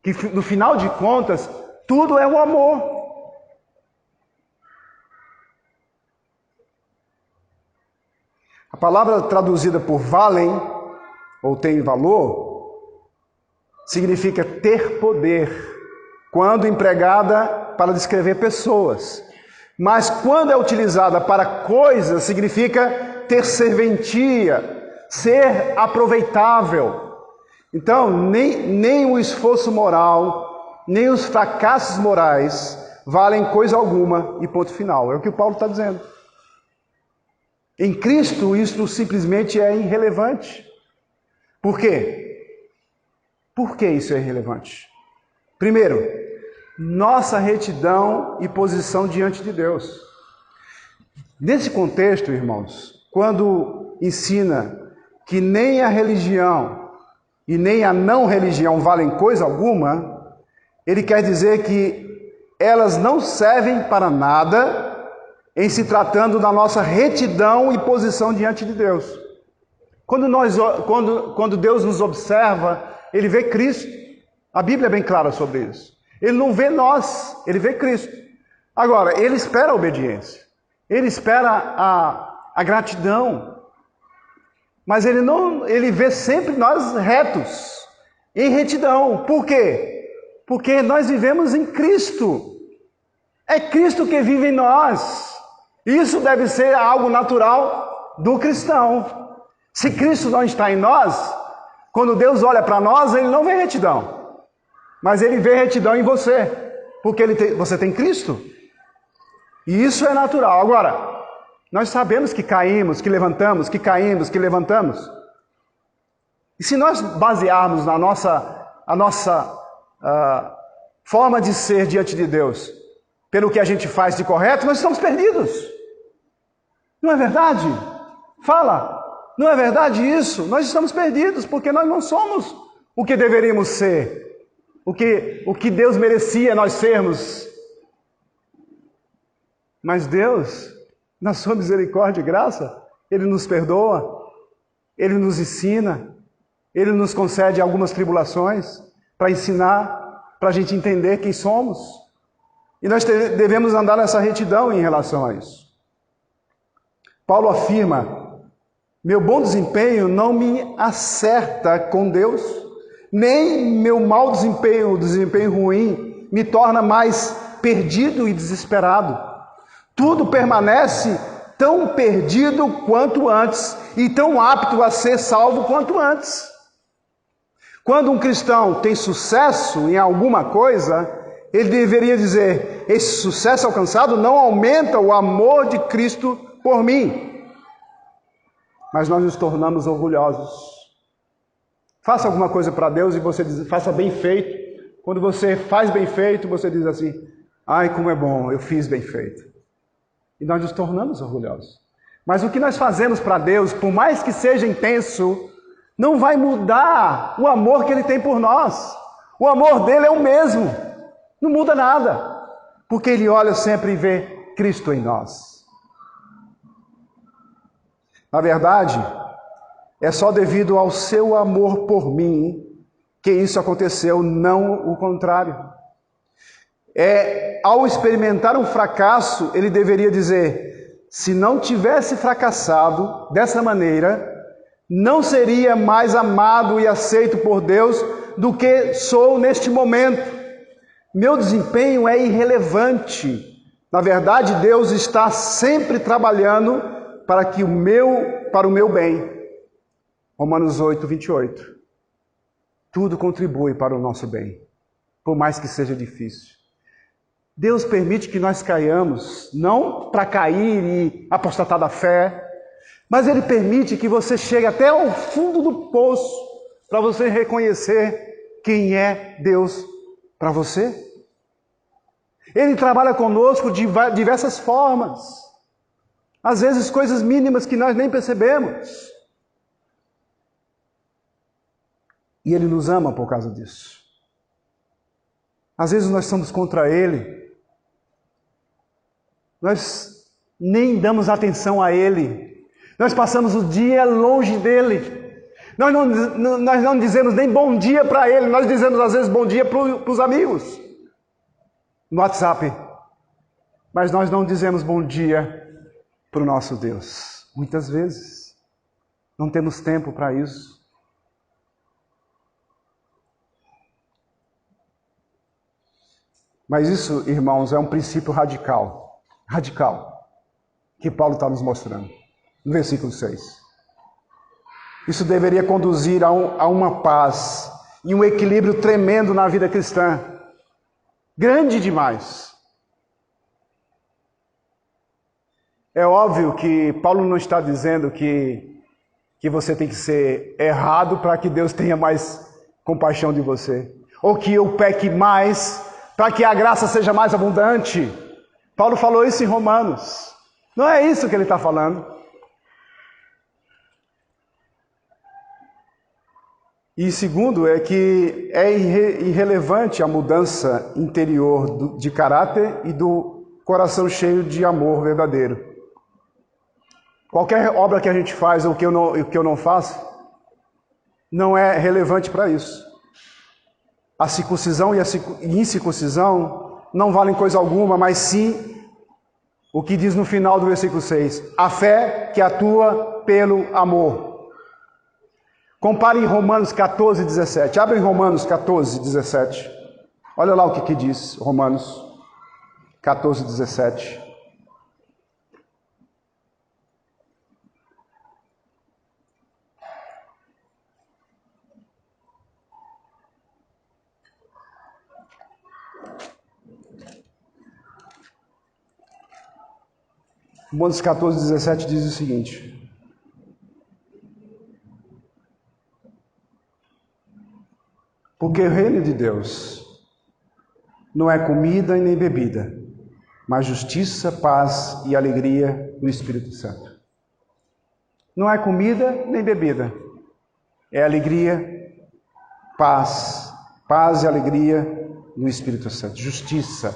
que no final de contas, tudo é o amor. A palavra traduzida por valem, ou tem valor, significa ter poder, quando empregada para descrever pessoas. Mas quando é utilizada para coisas, significa ter serventia, ser aproveitável. Então, nem o esforço moral, nem os fracassos morais valem coisa alguma e ponto final. É o que o Paulo está dizendo. Em Cristo, isso simplesmente é irrelevante. Por quê? Por que isso é irrelevante? Primeiro, nossa retidão e posição diante de Deus. Nesse contexto, irmãos, quando ensina que nem a religião e nem a não religião valem coisa alguma, ele quer dizer que elas não servem para nada em se tratando da nossa retidão e posição diante de Deus. Quando Deus nos observa, Ele vê Cristo. A Bíblia é bem clara sobre isso. Ele não vê nós, Ele vê Cristo. Agora, Ele espera a obediência. Ele espera a gratidão. Mas Ele vê sempre nós retos, em retidão. Por quê? Porque nós vivemos em Cristo. É Cristo que vive em nós. Isso deve ser algo natural do cristão. Se Cristo não está em nós, quando Deus olha para nós, Ele não vê retidão. Mas Ele vê retidão em você. Porque você tem Cristo. E isso é natural. Agora, nós sabemos que caímos, que levantamos, que caímos, que levantamos. E se nós basearmos a nossa forma de ser diante de Deus pelo que a gente faz de correto, nós estamos perdidos. Não é verdade? Fala, não é verdade isso? Nós estamos perdidos porque nós não somos o que deveríamos ser, o que Deus merecia nós sermos. Mas Deus, na sua misericórdia e graça, Ele nos perdoa, Ele nos ensina, Ele nos concede algumas tribulações para ensinar, para a gente entender quem somos. E nós devemos andar nessa retidão em relação a isso. Paulo afirma: meu bom desempenho não me acerta com Deus, nem meu mau desempenho, o desempenho ruim, me torna mais perdido e desesperado. Tudo permanece tão perdido quanto antes e tão apto a ser salvo quanto antes. Quando um cristão tem sucesso em alguma coisa, ele deveria dizer: esse sucesso alcançado não aumenta o amor de Cristo por mim. Mas nós nos tornamos orgulhosos. Faça alguma coisa para Deus e você diz: faça bem feito. Quando você faz bem feito, você diz assim: ai, como é bom, eu fiz bem feito. E nós nos tornamos orgulhosos. Mas o que nós fazemos para Deus, por mais que seja intenso, não vai mudar o amor que Ele tem por nós. O amor dele é o mesmo. Não muda nada. Porque Ele olha sempre e vê Cristo em nós. Na verdade, é só devido ao seu amor por mim que isso aconteceu, não o contrário. Ao experimentar um fracasso, ele deveria dizer: se não tivesse fracassado dessa maneira, não seria mais amado e aceito por Deus do que sou neste momento. Meu desempenho é irrelevante. Na verdade, Deus está sempre trabalhando para o meu bem. Romanos 8, 28. Tudo contribui para o nosso bem, por mais que seja difícil. Deus permite que nós caiamos, não para cair e apostatar da fé, mas Ele permite que você chegue até o fundo do poço para você reconhecer quem é Deus para você. Ele trabalha conosco de diversas formas, às vezes coisas mínimas que nós nem percebemos. E Ele nos ama por causa disso. Às vezes nós estamos contra Ele, nós nem damos atenção a Ele, nós passamos o dia longe dEle, nós não dizemos nem bom dia para Ele, nós dizemos às vezes bom dia para os amigos, no WhatsApp, mas nós não dizemos bom dia para o nosso Deus. Muitas vezes, não temos tempo para isso. Mas isso, irmãos, é um princípio radical, que Paulo está nos mostrando, no versículo 6. Isso deveria conduzir a uma paz e um equilíbrio tremendo na vida cristã, grande demais. É óbvio que Paulo não está dizendo que você tem que ser errado para que Deus tenha mais compaixão de você, ou que eu peque mais para que a graça seja mais abundante. Paulo falou isso em Romanos. Não é isso que ele está falando. E segundo, é que é irrelevante a mudança interior de caráter e do coração cheio de amor verdadeiro. Qualquer obra que a gente faz ou que eu não faço, não é relevante para isso. A circuncisão e a incircuncisão não valem coisa alguma, mas sim o que diz no final do versículo 6. A fé que atua pelo amor. Compare em Romanos 14, 17. Abre em Romanos 14, 17. Olha lá o que diz Romanos 14, 17. Romanos 14, 17 diz o seguinte: porque o reino de Deus não é comida e nem bebida, mas justiça, paz e alegria no Espírito Santo. Não é comida nem bebida, é alegria, paz e alegria no Espírito Santo, justiça.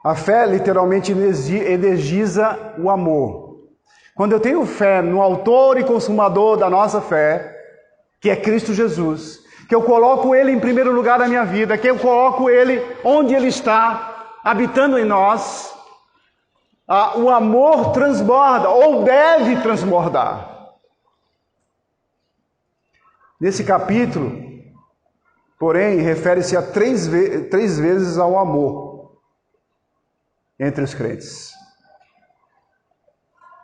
A fé literalmente energiza o amor. Quando eu tenho fé no autor e consumador da nossa fé, que é Cristo Jesus, que eu coloco Ele em primeiro lugar na minha vida, que eu coloco Ele onde Ele está, habitando em nós, o amor transborda, ou deve transbordar. Nesse capítulo, porém, refere-se a três vezes ao amor entre os crentes.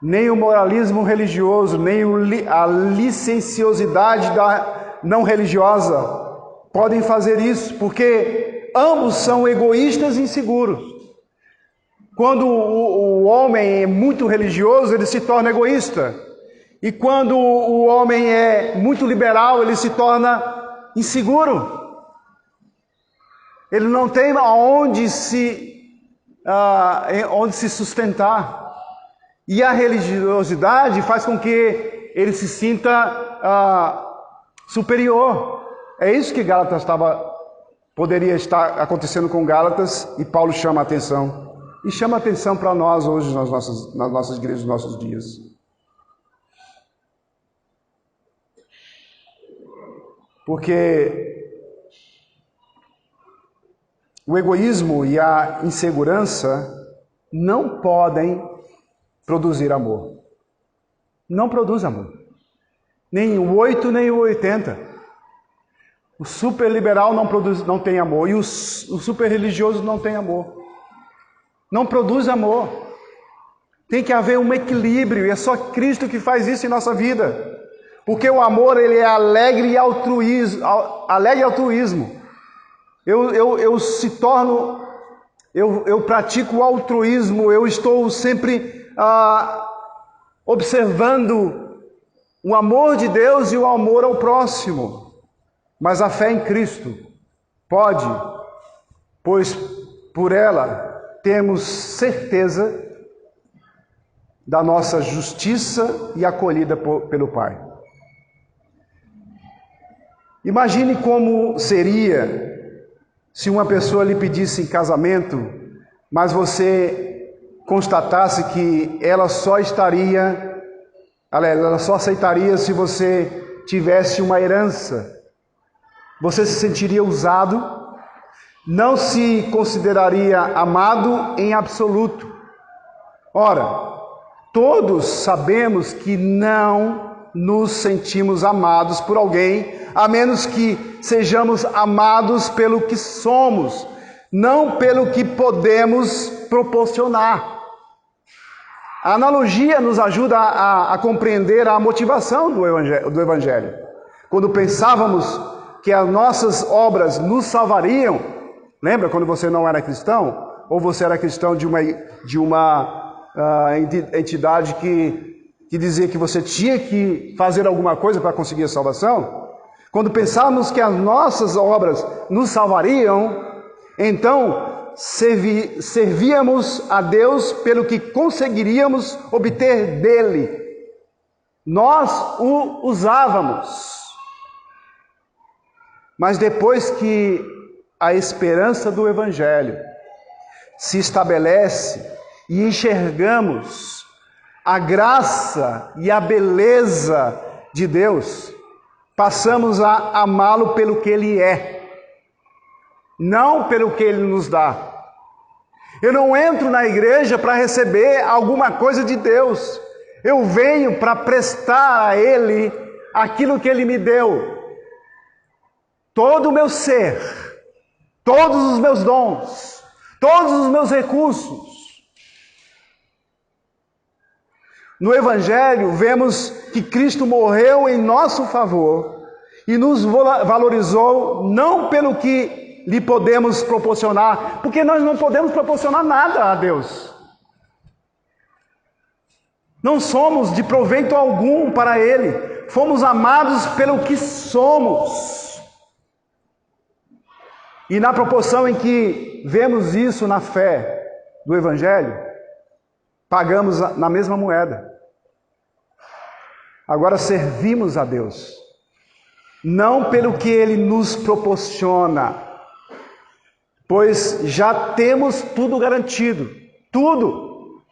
Nem o moralismo religioso, nem a licenciosidade não religiosa podem fazer isso, porque ambos são egoístas e inseguros. Quando o homem é muito religioso, ele se torna egoísta. E quando o homem é muito liberal, ele se torna inseguro. Ele não tem onde se sustentar. E a religiosidade faz com que ele se sinta superior. É isso que poderia estar acontecendo com Gálatas, e Paulo chama a atenção. e chama atenção para nós hoje nas nossas igrejas, nos nossos dias. Porque o egoísmo e a insegurança não podem produzir amor. Não produz amor. Nem o 8, nem o 80. O superliberal não tem amor. E o superreligioso não tem amor. Não produz amor. Tem que haver um equilíbrio. E é só Cristo que faz isso em nossa vida. Porque o amor, ele é alegre e altruísmo. Alegre altruísmo. Eu pratico o altruísmo. Eu estou sempre observando o amor de Deus e o amor ao próximo. Mas a fé em Cristo pode, pois por ela temos certeza da nossa justiça e acolhida pelo Pai. Imagine como seria se uma pessoa lhe pedisse em casamento, mas você constatasse que ela só aceitaria se você tivesse uma herança. Você se sentiria usado, não se consideraria amado em absoluto. Ora, todos sabemos que não nos sentimos amados por alguém, a menos que sejamos amados pelo que somos, não pelo que podemos proporcionar. A analogia nos ajuda a compreender a motivação do Evangelho. Quando pensávamos que as nossas obras nos salvariam, lembra quando você não era cristão? Ou você era cristão de uma entidade que dizia que você tinha que fazer alguma coisa para conseguir a salvação? Quando pensávamos que as nossas obras nos salvariam, então servíamos a Deus pelo que conseguiríamos obter dele. Nós o usávamos. Mas depois que a esperança do Evangelho se estabelece e enxergamos a graça e a beleza de Deus, passamos a amá-lo pelo que Ele é, não pelo que Ele nos dá. Eu não entro na igreja para receber alguma coisa de Deus. Eu venho para prestar a Ele aquilo que Ele me deu. Todo o meu ser, todos os meus dons, todos os meus recursos. No Evangelho, vemos que Cristo morreu em nosso favor e nos valorizou não pelo que lhe podemos proporcionar, porque nós não podemos proporcionar nada a Deus. Não somos de proveito algum para Ele, fomos amados pelo que somos. E na proporção em que vemos isso na fé do Evangelho, pagamos na mesma moeda. Agora servimos a Deus, não pelo que Ele nos proporciona, pois já temos tudo garantido, tudo,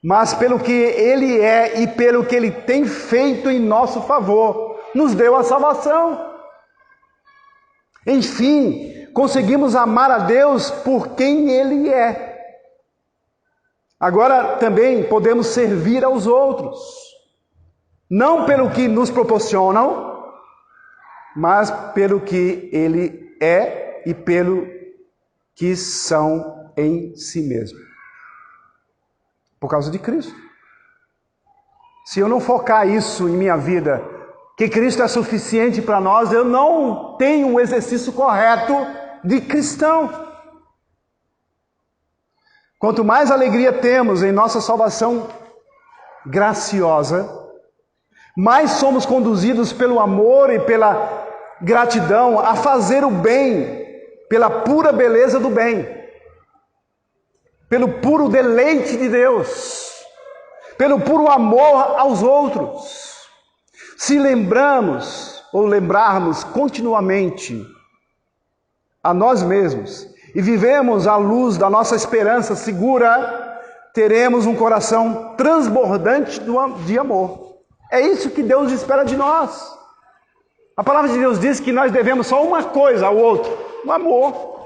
mas pelo que Ele é e pelo que Ele tem feito em nosso favor, nos deu a salvação. Enfim, conseguimos amar a Deus por quem Ele é. Agora também podemos servir aos outros, não pelo que nos proporcionam, mas pelo que Ele é e pelo que são em si mesmo. Por causa de Cristo. Se eu não focar isso em minha vida, que Cristo é suficiente para nós, eu não tenho um exercício correto de cristão. Quanto mais alegria temos em nossa salvação graciosa, mais somos conduzidos pelo amor e pela gratidão a fazer o bem, pela pura beleza do bem, pelo puro deleite de Deus, pelo puro amor aos outros. Se lembrarmos continuamente a nós mesmos e vivemos à luz da nossa esperança segura, teremos um coração transbordante de amor. É isso que Deus espera de nós. A palavra de Deus diz que nós devemos só uma coisa ao outro: o amor.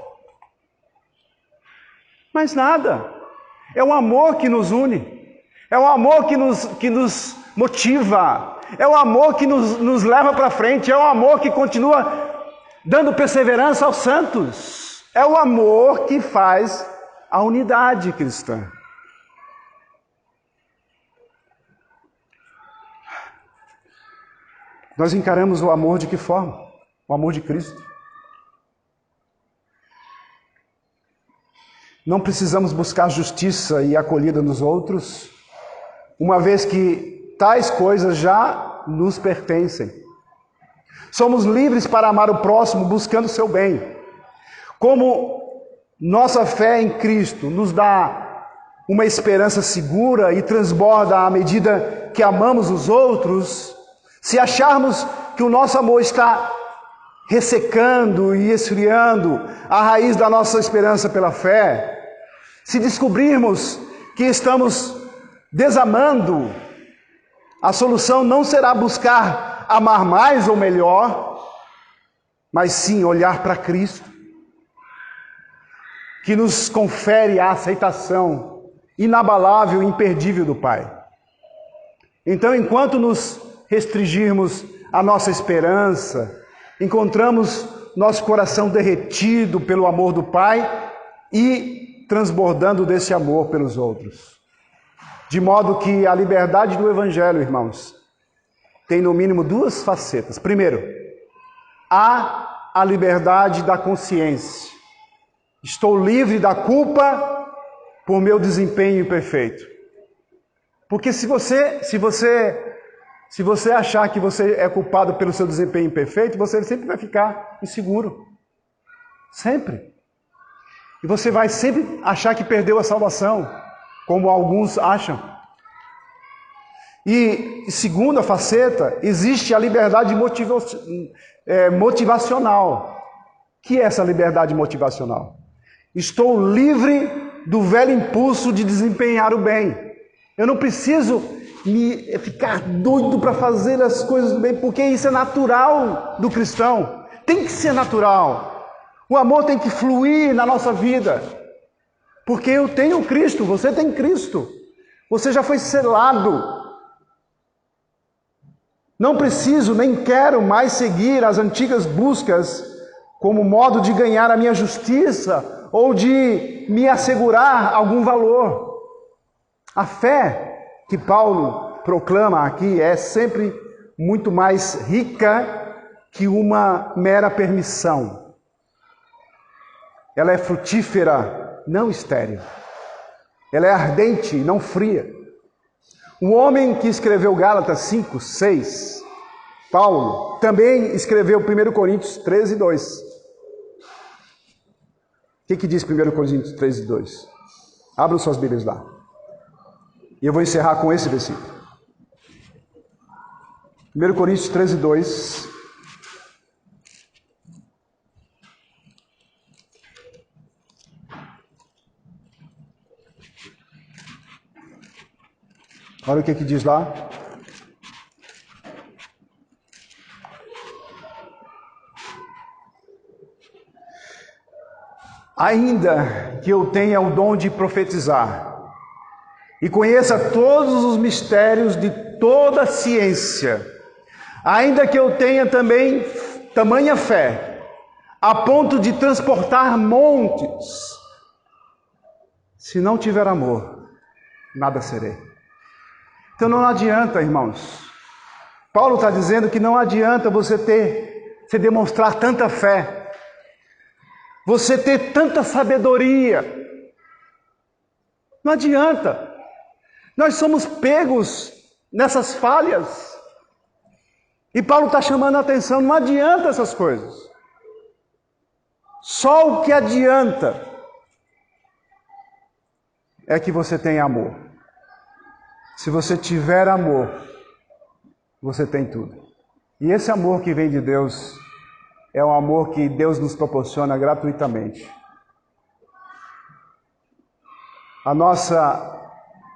Mais nada. É o amor que nos une. É o amor que nos motiva. É o amor que nos leva para frente. É o amor que continua dando perseverança aos santos. É o amor que faz a unidade cristã. Nós encaramos o amor de que forma? O amor de Cristo. Não precisamos buscar justiça e acolhida nos outros, uma vez que tais coisas já nos pertencem. Somos livres para amar o próximo buscando o seu bem. Como nossa fé em Cristo nos dá uma esperança segura e transborda à medida que amamos os outros, se acharmos que o nosso amor está ressecando e esfriando a raiz da nossa esperança pela fé, se descobrirmos que estamos desamando, a solução não será buscar amar mais ou melhor, mas sim olhar para Cristo, que nos confere a aceitação inabalável e imperdível do Pai. Então, enquanto nos restringirmos a nossa esperança, encontramos nosso coração derretido pelo amor do Pai e transbordando desse amor pelos outros. De modo que a liberdade do Evangelho, irmãos, tem no mínimo duas facetas. Primeiro, há a liberdade da consciência. Estou livre da culpa por meu desempenho imperfeito. Porque se você achar que você é culpado pelo seu desempenho imperfeito, você sempre vai ficar inseguro. Sempre. E você vai sempre achar que perdeu a salvação, como alguns acham. E segunda faceta, existe a liberdade motivacional. O que é essa liberdade motivacional? Estou livre do velho impulso de desempenhar o bem. Eu não preciso ficar doido para fazer as coisas do bem, porque isso é natural do cristão. Tem que ser natural. O amor tem que fluir na nossa vida. Porque eu tenho Cristo, você tem Cristo. Você já foi selado. Não preciso, nem quero mais seguir as antigas buscas como modo de ganhar a minha justiça ou de me assegurar algum valor. A fé que Paulo proclama aqui é sempre muito mais rica que uma mera permissão. Ela é frutífera, não estéril. Ela é ardente, não fria. O homem que escreveu Gálatas 5, 6, Paulo, também escreveu 1 Coríntios 13, 2. O que diz 1 Coríntios 13, 2? Abram suas Bíblias lá. E eu vou encerrar com esse versículo. 1 Coríntios 13, 2. Olha o que diz lá. Ainda que eu tenha o dom de profetizar e conheça todos os mistérios de toda a ciência, ainda que eu tenha também tamanha fé, a ponto de transportar montes, se não tiver amor, nada serei. Então não adianta, irmãos. Paulo está dizendo que não adianta você demonstrar tanta fé, você ter tanta sabedoria. Não adianta. Nós somos pegos nessas falhas. E Paulo está chamando a atenção, não adianta essas coisas. Só o que adianta é que você tenha amor. Se você tiver amor, você tem tudo. E esse amor que vem de Deus é um amor que Deus nos proporciona gratuitamente. A nossa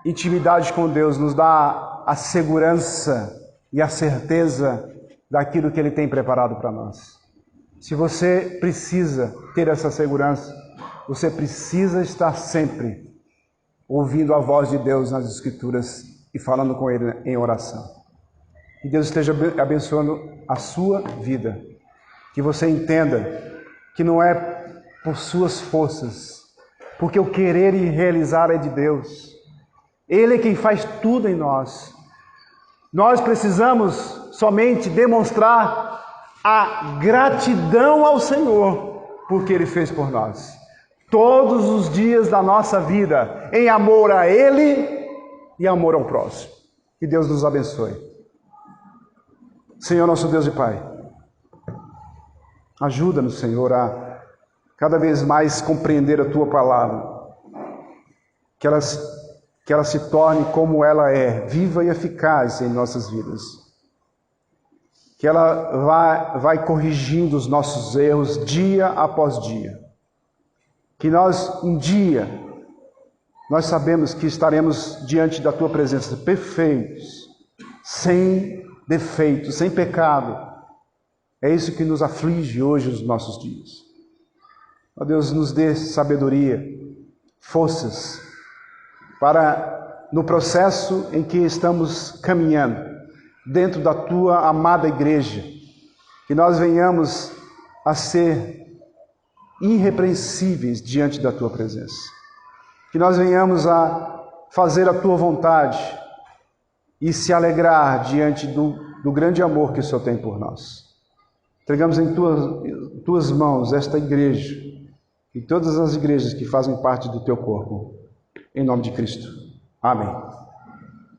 intimidade com Deus nos dá a segurança e a certeza daquilo que Ele tem preparado para nós. Se você precisa ter essa segurança, você precisa estar sempre ouvindo a voz de Deus nas Escrituras e falando com Ele em oração. Que Deus esteja abençoando a sua vida. Que você entenda que não é por suas forças, porque o querer e realizar é de Deus. Ele é quem faz tudo em nós. Nós precisamos somente demonstrar a gratidão ao Senhor por que Ele fez por nós. Todos os dias da nossa vida, em amor a Ele e amor ao próximo. Que Deus nos abençoe. Senhor, nosso Deus e Pai, ajuda-nos, Senhor, a cada vez mais compreender a Tua palavra, que ela se torne como ela é, viva e eficaz em nossas vidas. Que ela vai corrigindo os nossos erros dia após dia. Que um dia, nós sabemos que estaremos diante da Tua presença perfeitos, sem defeitos, sem pecado. É isso que nos aflige hoje os nossos dias. Ó Deus, nos dê sabedoria, forças, para no processo em que estamos caminhando, dentro da Tua amada igreja, que nós venhamos a ser irrepreensíveis diante da Tua presença. Que nós venhamos a fazer a Tua vontade e se alegrar diante do grande amor que o Senhor tem por nós. Entregamos em Tuas mãos esta igreja e todas as igrejas que fazem parte do Teu corpo. Em nome de Cristo. Amém.